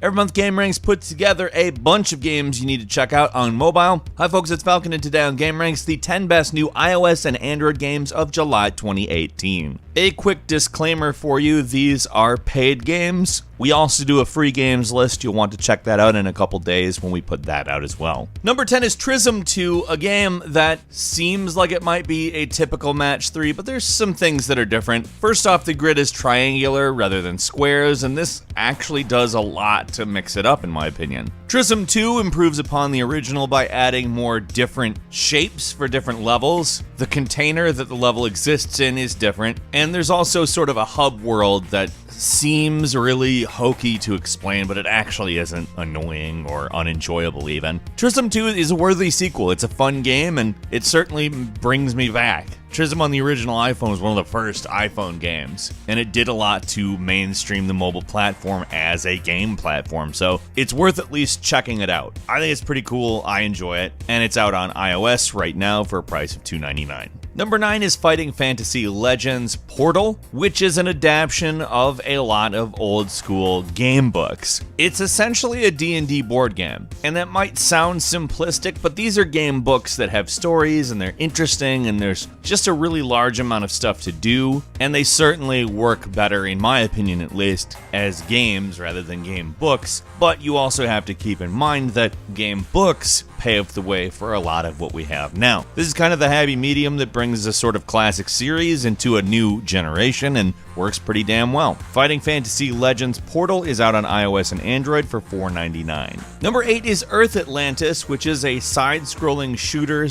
Every month, gameranx puts together a bunch of games you need to check out on mobile. Hi folks, it's Falcon, and today on gameranx, the 10 best new iOS and Android games of July 2018. A quick disclaimer for you, these are paid games. We also do a free games list. You'll want to check that out in a couple days when we put that out as well. Number 10 is Trism II, a game that seems like it might be a typical match 3, but there's some things that are different. First off, the grid is triangular rather than squares, and this actually does a lot to mix it up in my opinion. Trism II improves upon the original by adding more different shapes for different levels. The container that the level exists in is different, and there's also sort of a hub world that seems really hokey to explain, but it actually isn't annoying or unenjoyable even. Trism II is a worthy sequel. It's a fun game, and it certainly brings me back. Trism on the original iPhone was one of the first iPhone games, and it did a lot to mainstream the mobile platform as a game platform, so it's worth at least checking it out. I think it's pretty cool, I enjoy it, and it's out on iOS right now for a price of $2.99. Number 9 is Fighting Fantasy Legends Portal, which is an adaptation of a lot of old school game books. It's essentially a D&D board game, and that might sound simplistic, but these are game books that have stories and they're interesting and there's just a really large amount of stuff to do, and they certainly work better, in my opinion at least, as games rather than game books, but you also have to keep in mind that game books paved the way for a lot of what we have now. This is kind of the happy medium that brings a sort of classic series into a new generation and works pretty damn well. Fighting Fantasy Legends Portal is out on iOS and Android for $4.99. Number 8 is Earth Atlantis, which is a side-scrolling shooter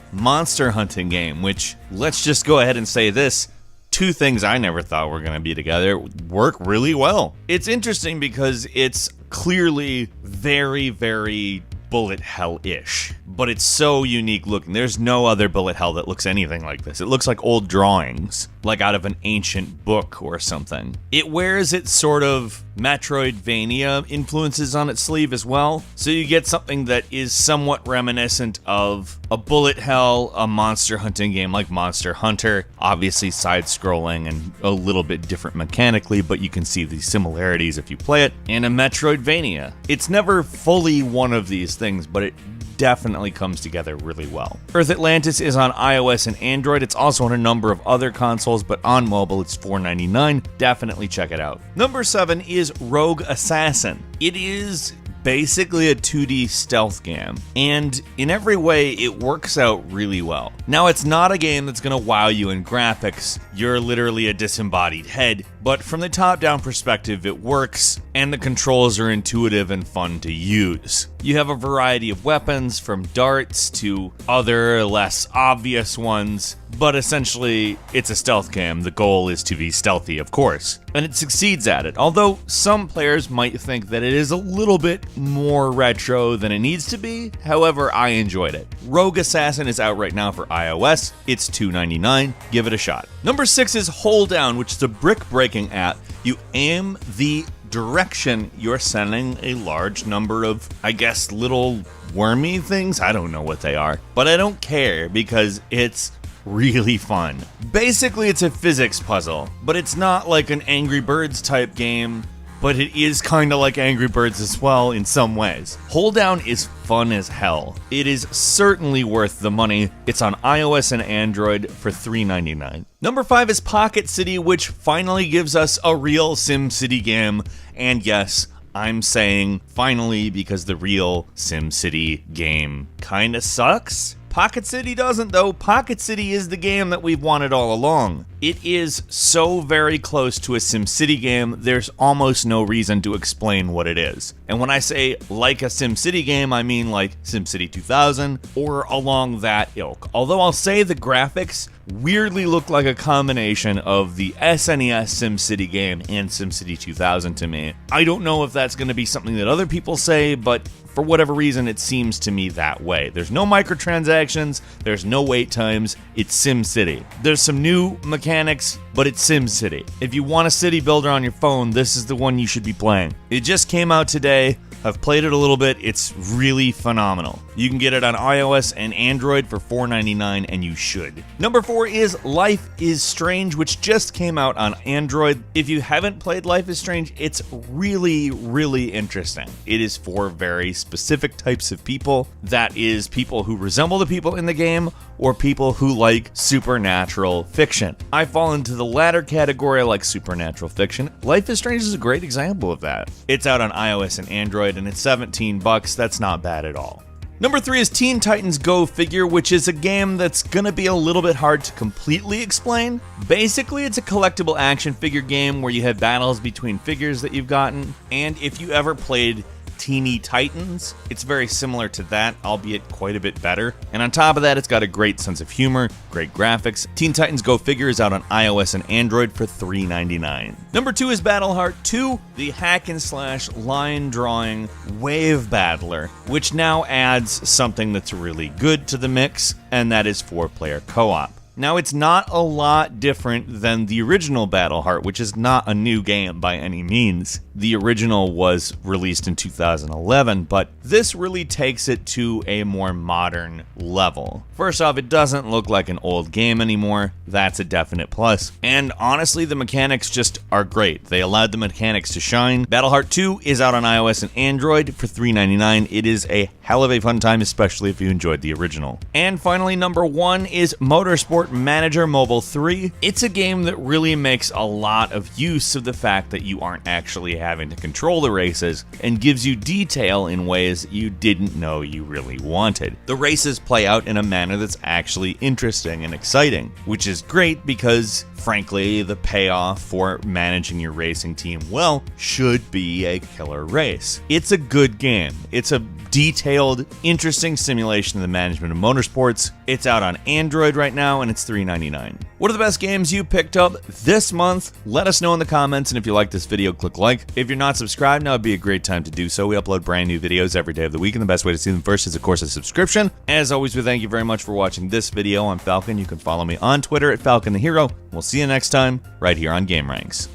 / monster hunting game, which, let's just go ahead and say this, two things I never thought were going to be together work really well. It's interesting because it's clearly very, very bullet hell-ish, but it's so unique looking. There's no other bullet hell that looks anything like this. It looks like old drawings, like out of an ancient book or something. It wears its sort of Metroidvania influences on its sleeve as well, so you get something that is somewhat reminiscent of a bullet hell, a monster hunting game like Monster Hunter, obviously side-scrolling and a little bit different mechanically, but you can see the similarities if you play it, and a Metroidvania. It's never fully one of these things, but it definitely comes together really well. Earth Atlantis is on iOS and Android. It's also on a number of other consoles, but on mobile it's $4.99. Definitely check it out. Number 7 is Rogue Assassin. It is basically a 2D stealth game, and in every way it works out really well. Now, it's not a game that's going to wow you in graphics. You're literally a disembodied head, but from the top-down perspective it works, and the controls are intuitive and fun to use. You have a variety of weapons, from darts to other less obvious ones, but essentially it's a stealth game. The goal is to be stealthy, of course, and it succeeds at it, although some players might think that it is a little bit more retro than it needs to be. However, I enjoyed it. Rogue Assassin is out right now for iOS. It's $2.99. Give it a shot. Number 6 is Holddown, which is a brick-breaking app. You aim the direction you're sending a large number of, I guess, little wormy things. I don't know what they are, but I don't care because it's really fun. Basically, it's a physics puzzle, but it's not like an Angry Birds type game, but it is kind of like Angry Birds as well in some ways. Holddown is fun as hell. It is certainly worth the money. It's on iOS and Android for $3.99. Number 5 is Pocket City, which finally gives us a real SimCity game, and yes, I'm saying finally because the real SimCity game kinda sucks. Pocket City doesn't, though. Pocket City is the game that we've wanted all along. It is so very close to a SimCity game, there's almost no reason to explain what it is. And when I say like a SimCity game, I mean like SimCity 2000 or along that ilk. Although I'll say the graphics weirdly look like a combination of the SNES SimCity game and SimCity 2000 to me. I don't know if that's going to be something that other people say, but for whatever reason, it seems to me that way. There's no microtransactions, there's no wait times, it's SimCity. There's some new mechanics, but it's SimCity. If you want a city builder on your phone, this is the one you should be playing. It just came out today. I've played it a little bit. It's really phenomenal. You can get it on iOS and Android for $4.99, and you should. Number 4 is Life is Strange, which just came out on Android. If you haven't played Life is Strange, it's really, really interesting. It is for very specific types of people. That is people who resemble the people in the game or people who like supernatural fiction. I fall into the latter category. I like supernatural fiction. Life is Strange is a great example of that. It's out on iOS and Android, and it's $17. That's not bad at all. Number 3 is Teen Titans Go Figure, which is a game that's gonna be a little bit hard to completely explain. Basically, it's a collectible action figure game where you have battles between figures that you've gotten, and if you ever played Teeny Titans, it's very similar to that, albeit quite a bit better. And on top of that, it's got a great sense of humor, great graphics. Teen Titans Go Figure is out on iOS and Android for $3.99. Number 2 is Battleheart 2, the hack and slash line drawing wave battler, which now adds something that's really good to the mix, and that is 4-player co-op. Now, it's not a lot different than the original Battleheart, which is not a new game by any means. The original was released in 2011, but this really takes it to a more modern level. First off, it doesn't look like an old game anymore. That's a definite plus. And honestly, the mechanics just are great. They allowed the mechanics to shine. Battleheart 2 is out on iOS and Android for $3.99. It is a hell of a fun time, especially if you enjoyed the original. And finally, number 1 is Motorsport Manager Mobile 3. It's a game that really makes a lot of use of the fact that you aren't actually having to control the races and gives you detail in ways that you didn't know you really wanted. The races play out in a manner that's actually interesting and exciting, which is great because, frankly, the payoff for managing your racing team well should be a killer race. It's a good game. It's a detailed, interesting simulation of the management of motorsports. It's out on Android right now, and it's $3.99. What are the best games you picked up this month? Let us know in the comments, and if you like this video, click like. If you're not subscribed, now would be a great time to do so. We upload brand new videos every day of the week, and the best way to see them first is, of course, a subscription. As always, we thank you very much for watching this video. I'm Falcon. You can follow me on Twitter at Falcon the Hero. We'll see you next time, right here on gameranx.